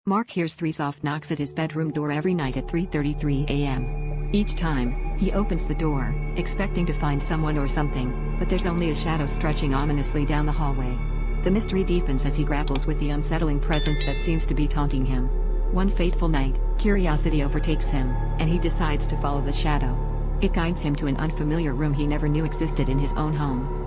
Mark hears 3 soft knocks at his bedroom door every night at 3:33 a.m. Each time, he opens the door, expecting to find someone or something, but there's only a shadow stretching ominously down the hallway. The mystery deepens as he grapples with the unsettling presence that seems to be taunting him. One fateful night, curiosity overtakes him, and he decides to follow the shadow. It guides him to an unfamiliar room he never knew existed in his own home.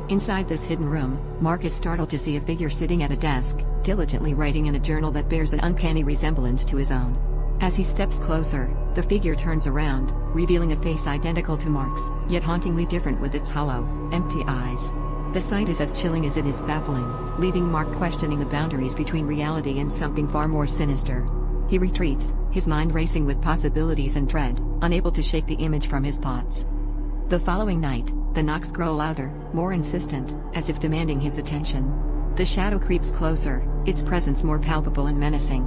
Inside this hidden room, Mark is startled to see a figure sitting at a desk, diligently writing in a journal that bears an uncanny resemblance to his own. As he steps closer, the figure turns around, revealing a face identical to Mark's, yet hauntingly different with its hollow, empty eyes. The sight is as chilling as it is baffling, leaving Mark questioning the boundaries between reality and something far more sinister. He retreats, his mind racing with possibilities and dread, unable to shake the image from his thoughts. The following night, the knocks grow louder, more insistent, as if demanding his attention. The shadow creeps closer, its presence more palpable and menacing.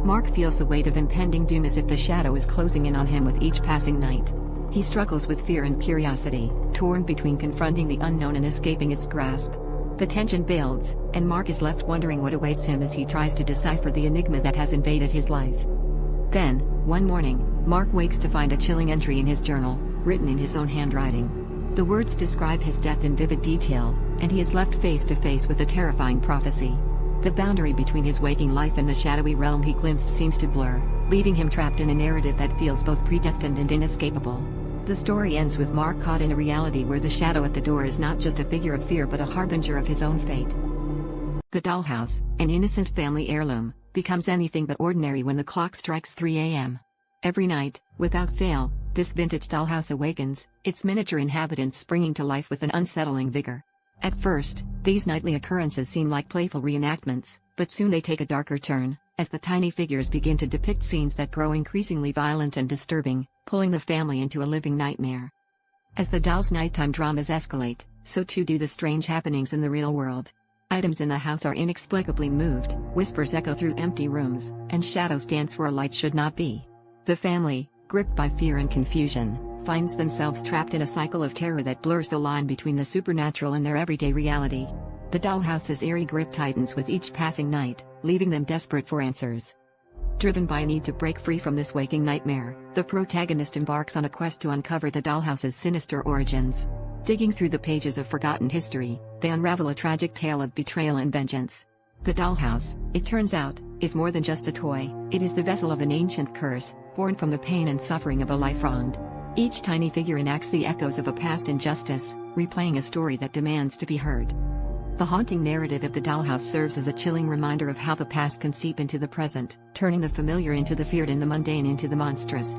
Mark feels the weight of impending doom as if the shadow is closing in on him with each passing night. He struggles with fear and curiosity, torn between confronting the unknown and escaping its grasp. The tension builds, and Mark is left wondering what awaits him as he tries to decipher the enigma that has invaded his life. Then, one morning, Mark wakes to find a chilling entry in his journal, written in his own handwriting. The words describe his death in vivid detail, and he is left face to face with a terrifying prophecy. The boundary between his waking life and the shadowy realm he glimpsed seems to blur, leaving him trapped in a narrative that feels both predestined and inescapable. The story ends with Mark caught in a reality where the shadow at the door is not just a figure of fear but a harbinger of his own fate. The dollhouse, an innocent family heirloom, becomes anything but ordinary when the clock strikes 3 a.m. Every night, without fail, this vintage dollhouse awakens, its miniature inhabitants springing to life with an unsettling vigor. At first, these nightly occurrences seem like playful reenactments, but soon they take a darker turn, as the tiny figures begin to depict scenes that grow increasingly violent and disturbing, pulling the family into a living nightmare. As the doll's nighttime dramas escalate, so too do the strange happenings in the real world. Items in the house are inexplicably moved, whispers echo through empty rooms, and shadows dance where light should not be. The family, gripped by fear and confusion, finds themselves trapped in a cycle of terror that blurs the line between the supernatural and their everyday reality. The dollhouse's eerie grip tightens with each passing night, leaving them desperate for answers. Driven by a need to break free from this waking nightmare, the protagonist embarks on a quest to uncover the dollhouse's sinister origins. Digging through the pages of forgotten history, they unravel a tragic tale of betrayal and vengeance. The dollhouse, it turns out, is more than just a toy. It is the vessel of an ancient curse, born from the pain and suffering of a life wronged. Each tiny figure enacts the echoes of a past injustice, replaying a story that demands to be heard. The haunting narrative of the dollhouse serves as a chilling reminder of how the past can seep into the present, turning the familiar into the feared and the mundane into the monstrous.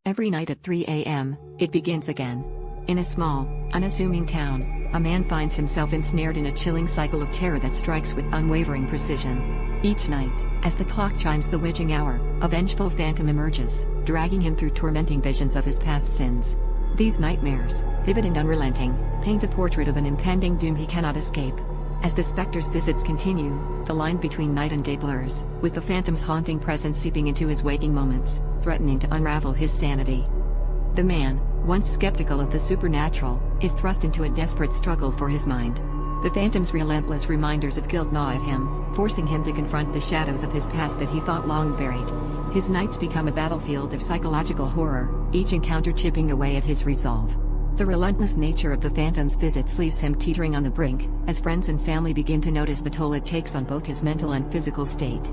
Every night at 3 a.m., it begins again. In a small, unassuming town, a man finds himself ensnared in a chilling cycle of terror that strikes with unwavering precision. Each night, as the clock chimes the witching hour, a vengeful phantom emerges, dragging him through tormenting visions of his past sins. These nightmares, vivid and unrelenting, paint a portrait of an impending doom he cannot escape. As the specter's visits continue, the line between night and day blurs, with the phantom's haunting presence seeping into his waking moments, threatening to unravel his sanity. The man, once skeptical of the supernatural, is thrust into a desperate struggle for his mind. The phantom's relentless reminders of guilt gnaw at him, forcing him to confront the shadows of his past that he thought long buried. His nights become a battlefield of psychological horror, each encounter chipping away at his resolve. The relentless nature of the phantom's visits leaves him teetering on the brink, as friends and family begin to notice the toll it takes on both his mental and physical state.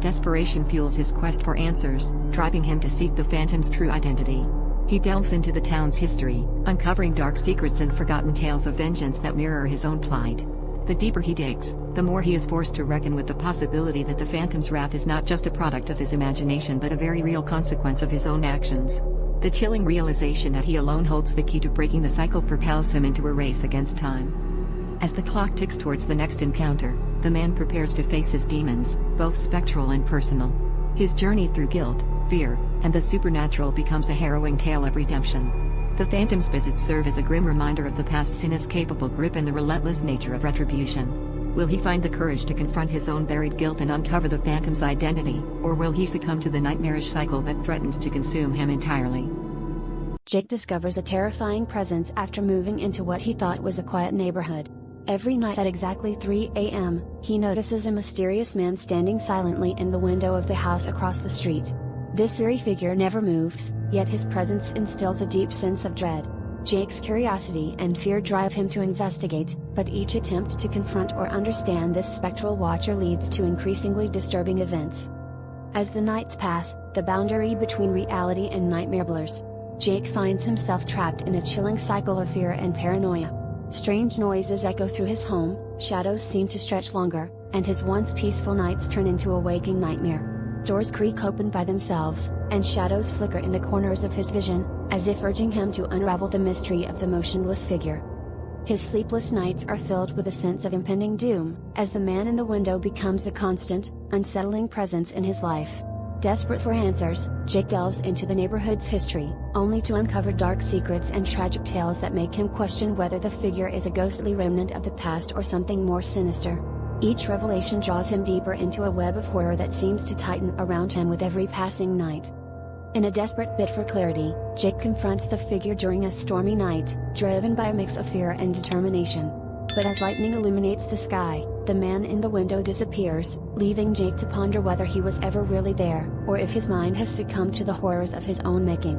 Desperation fuels his quest for answers, driving him to seek the phantom's true identity. He delves into the town's history, uncovering dark secrets and forgotten tales of vengeance that mirror his own plight. The deeper he digs, the more he is forced to reckon with the possibility that the phantom's wrath is not just a product of his imagination but a very real consequence of his own actions. The chilling realization that he alone holds the key to breaking the cycle propels him into a race against time. As the clock ticks towards the next encounter, the man prepares to face his demons, both spectral and personal. His journey through guilt, fear, and the supernatural becomes a harrowing tale of redemption. The phantom's visits serve as a grim reminder of the past's inescapable grip and the relentless nature of retribution. Will he find the courage to confront his own buried guilt and uncover the phantom's identity, or will he succumb to the nightmarish cycle that threatens to consume him entirely? Jake discovers a terrifying presence after moving into what he thought was a quiet neighborhood. Every night at exactly 3 a.m., he notices a mysterious man standing silently in the window of the house across the street. This eerie figure never moves, yet his presence instills a deep sense of dread. Jake's curiosity and fear drive him to investigate, but each attempt to confront or understand this spectral watcher leads to increasingly disturbing events. As the nights pass, the boundary between reality and nightmare blurs. Jake finds himself trapped in a chilling cycle of fear and paranoia. Strange noises echo through his home, shadows seem to stretch longer, and his once peaceful nights turn into a waking nightmare. Doors creak open by themselves, and shadows flicker in the corners of his vision, as if urging him to unravel the mystery of the motionless figure. His sleepless nights are filled with a sense of impending doom, as the man in the window becomes a constant, unsettling presence in his life. Desperate for answers, Jake delves into the neighborhood's history, only to uncover dark secrets and tragic tales that make him question whether the figure is a ghostly remnant of the past or something more sinister. Each revelation draws him deeper into a web of horror that seems to tighten around him with every passing night. In a desperate bid for clarity, Jake confronts the figure during a stormy night, driven by a mix of fear and determination. But as lightning illuminates the sky, the man in the window disappears, leaving Jake to ponder whether he was ever really there, or if his mind has succumbed to the horrors of his own making.